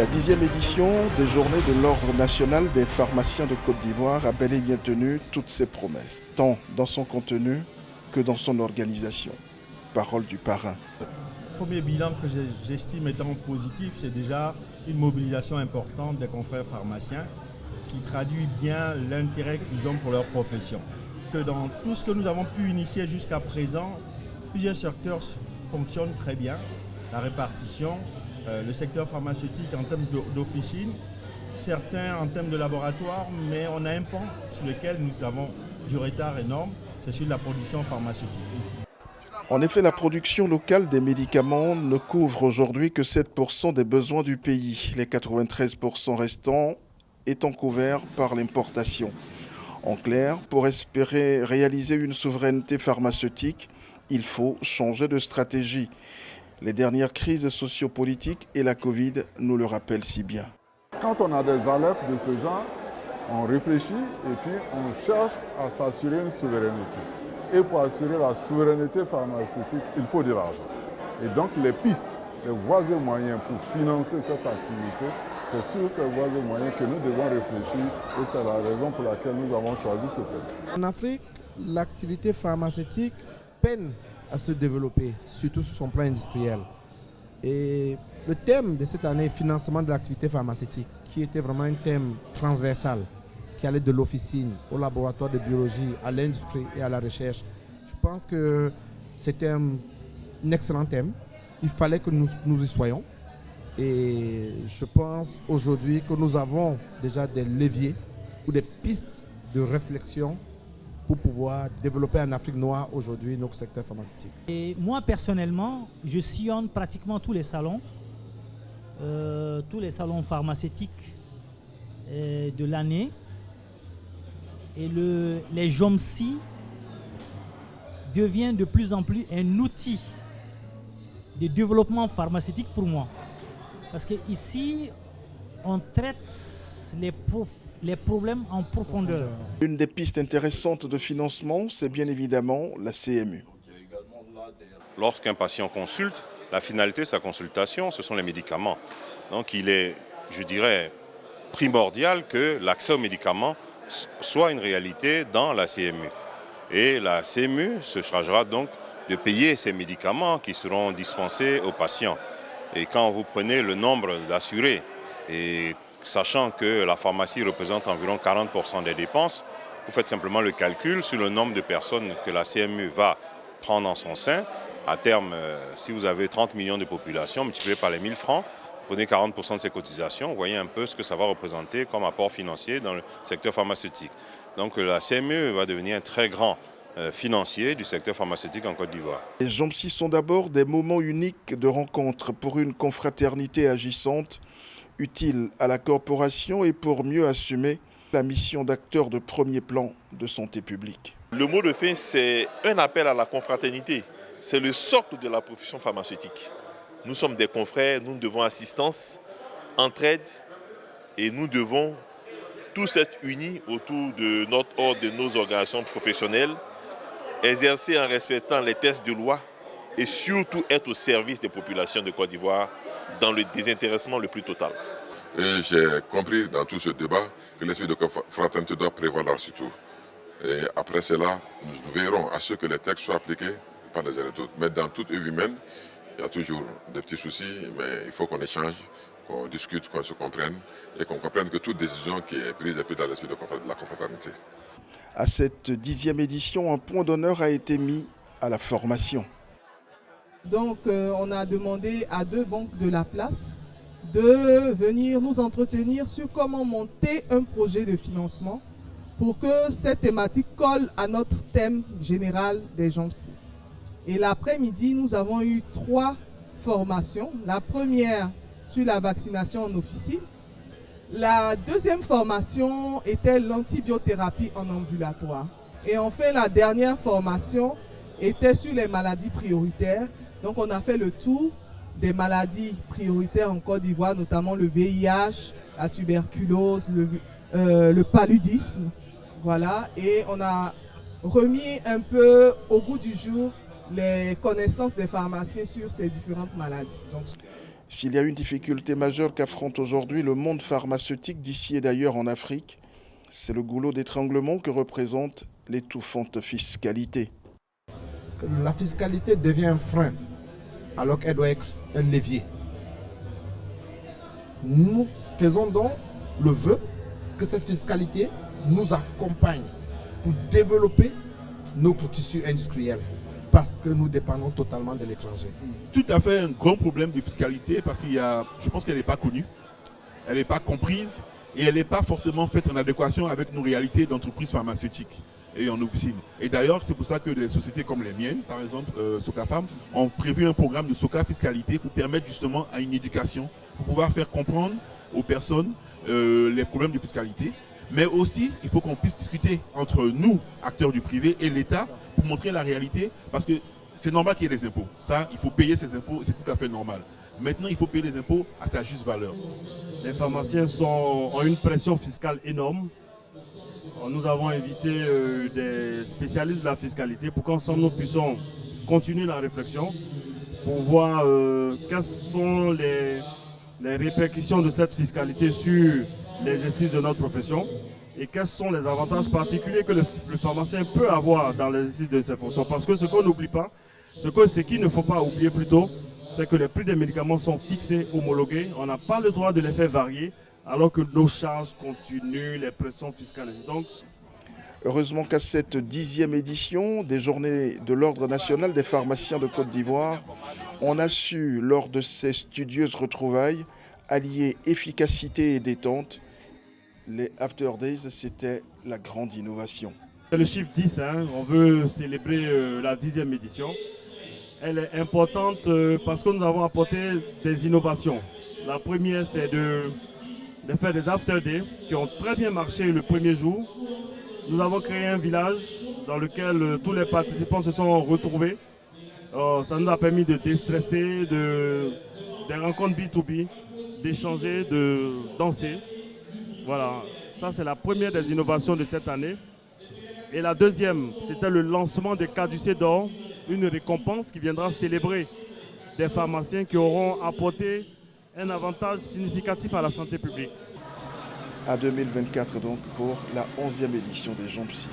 La 10e édition des Journées de l'Ordre national des pharmaciens de Côte d'Ivoire a bel et bien tenu toutes ses promesses, tant dans son contenu que dans son organisation. Parole du parrain. Le premier bilan que j'estime étant positif, c'est déjà une mobilisation importante des confrères pharmaciens qui traduit bien l'intérêt qu'ils ont pour leur profession. Que dans tout ce que nous avons pu initier jusqu'à présent, plusieurs secteurs fonctionnent très bien. La répartition, le secteur pharmaceutique en termes d'officine, certains en termes de laboratoire, mais on a un pan sur lequel nous avons du retard énorme, c'est sur la production pharmaceutique. En effet, la production locale des médicaments ne couvre aujourd'hui que 7% des besoins du pays, les 93% restants étant couverts par l'importation. En clair, pour espérer réaliser une souveraineté pharmaceutique, il faut changer de stratégie. Les dernières crises sociopolitiques et la Covid nous le rappellent si bien. Quand on a des alertes de ce genre, on réfléchit et puis on cherche à s'assurer une souveraineté. Et pour assurer la souveraineté pharmaceutique, il faut de l'argent. Et donc les pistes, les voies et moyens pour financer cette activité, c'est sur ces voies et moyens que nous devons réfléchir et c'est la raison pour laquelle nous avons choisi ce thème. En Afrique, l'activité pharmaceutique peine à se développer, surtout sur son plan industriel. Et le thème de cette année, financement de l'activité pharmaceutique, qui était vraiment un thème transversal, qui allait de l'officine au laboratoire de biologie, à l'industrie et à la recherche. Je pense que c'était un excellent thème. Il fallait que nous y soyons. Et je pense aujourd'hui que nous avons déjà des leviers ou des pistes de réflexion pour pouvoir développer en Afrique noire aujourd'hui notre secteur pharmaceutique. Et moi personnellement, je sillonne pratiquement tous les salons pharmaceutiques de l'année. Et les JOMSI devient de plus en plus un outil de développement pharmaceutique pour moi. Parce qu'ici, on traite les problèmes en profondeur. Une des pistes intéressantes de financement, c'est bien évidemment la CMU. Lorsqu'un patient consulte, la finalité de sa consultation, ce sont les médicaments. Donc il est, je dirais, primordial que l'accès aux médicaments soit une réalité dans la CMU. Et la CMU se chargera donc de payer ces médicaments qui seront dispensés aux patients. Et quand vous prenez le nombre d'assurés, et sachant que la pharmacie représente environ 40% des dépenses, vous faites simplement le calcul sur le nombre de personnes que la CMU va prendre en son sein. À terme, si vous avez 30 millions de population, multiplié par les 1000 francs, prenez 40% de ces cotisations, vous voyez un peu ce que ça va représenter comme apport financier dans le secteur pharmaceutique. Donc la CMU va devenir un très grand financier du secteur pharmaceutique en Côte d'Ivoire. Les JOMSI sont d'abord des moments uniques de rencontre pour une confraternité agissante, utile à la corporation et pour mieux assumer la mission d'acteur de premier plan de santé publique. Le mot de fin, c'est un appel à la confraternité. C'est le socle de la profession pharmaceutique. Nous sommes des confrères, nous devons assistance, entraide et nous devons tous être unis autour de notre ordre, de nos organisations professionnelles, exercer en respectant les textes de loi et surtout être au service des populations de Côte d'Ivoire dans le désintéressement le plus total. J'ai compris dans tout ce débat que l'esprit de fraternité doit prévaloir surtout. Et après cela, nous verrons à ce que les textes soient appliqués par les uns et les autres. Mais dans toute œuvre humaine, il y a toujours des petits soucis, mais il faut qu'on échange, qu'on discute, qu'on se comprenne et qu'on comprenne que toute décision qui est prise dans l'esprit de la confraternité. À cette 10e édition, un point d'honneur a été mis à la formation. Donc on a demandé à 2 banques de la place de venir nous entretenir sur comment monter un projet de financement pour que cette thématique colle à notre thème général des JOMSI. Et l'après-midi, nous avons eu 3 formations. La première sur la vaccination en officine. La deuxième formation était l'antibiothérapie en ambulatoire. Et enfin, la dernière formation était sur les maladies prioritaires. Donc, on a fait le tour des maladies prioritaires en Côte d'Ivoire, notamment le VIH, la tuberculose, le paludisme. Voilà. Et on a remis un peu au goût du jour les connaissances des pharmaciens sur ces différentes maladies. S'il y a une difficulté majeure qu'affronte aujourd'hui le monde pharmaceutique d'ici et d'ailleurs en Afrique, c'est le goulot d'étranglement que représente l'étouffante fiscalité. La fiscalité devient un frein, alors qu'elle doit être un levier. Nous faisons donc le vœu que cette fiscalité nous accompagne pour développer notre tissu industriel, parce que nous dépendons totalement de l'étranger. Tout à fait un grand problème de fiscalité, parce qu'il y a, je pense qu'elle n'est pas connue, elle n'est pas comprise, et elle n'est pas forcément faite en adéquation avec nos réalités d'entreprises pharmaceutiques et en officine. Et d'ailleurs, c'est pour ça que des sociétés comme les miennes, par exemple Socafam, ont prévu un programme de Soca Fiscalité pour permettre justement à une éducation, pour pouvoir faire comprendre aux personnes les problèmes de fiscalité, mais aussi il faut qu'on puisse discuter entre nous, acteurs du privé, et l'État pour montrer la réalité, parce que c'est normal qu'il y ait des impôts. Ça, il faut payer ses impôts, c'est tout à fait normal. Maintenant, il faut payer les impôts à sa juste valeur. Les pharmaciens ont une pression fiscale énorme. Nous avons invité des spécialistes de la fiscalité pour qu'ensemble nous puissions continuer la réflexion pour voir quelles sont les répercussions de cette fiscalité sur l'exercice de notre profession et quels sont les avantages particuliers que le pharmacien peut avoir dans l'exercice de ses fonctions. Parce que ce qu'on n'oublie pas, ce qu'il ne faut pas oublier plutôt, c'est que les prix des médicaments sont fixés, homologués. On n'a pas le droit de les faire varier, alors que nos charges continuent, les pressions fiscales. Donc, heureusement qu'à cette 10e édition des Journées de l'Ordre national des pharmaciens de Côte d'Ivoire, on a su, lors de ces studieuses retrouvailles, allier efficacité et détente. Les After Days, c'était la grande innovation. C'est le chiffre 10, on veut célébrer la 10e édition. Elle est importante parce que nous avons apporté des innovations. La première, c'est de faire des After Days qui ont très bien marché le premier jour. Nous avons créé un village dans lequel tous les participants se sont retrouvés. Ça nous a permis de déstresser, des rencontres B2B, d'échanger, de danser. Voilà, ça c'est la première des innovations de cette année. Et la deuxième, c'était le lancement des Caducées d'or, une récompense qui viendra célébrer des pharmaciens qui auront apporté un avantage significatif à la santé publique. À 2024 donc pour la 11e édition des Gens Psy.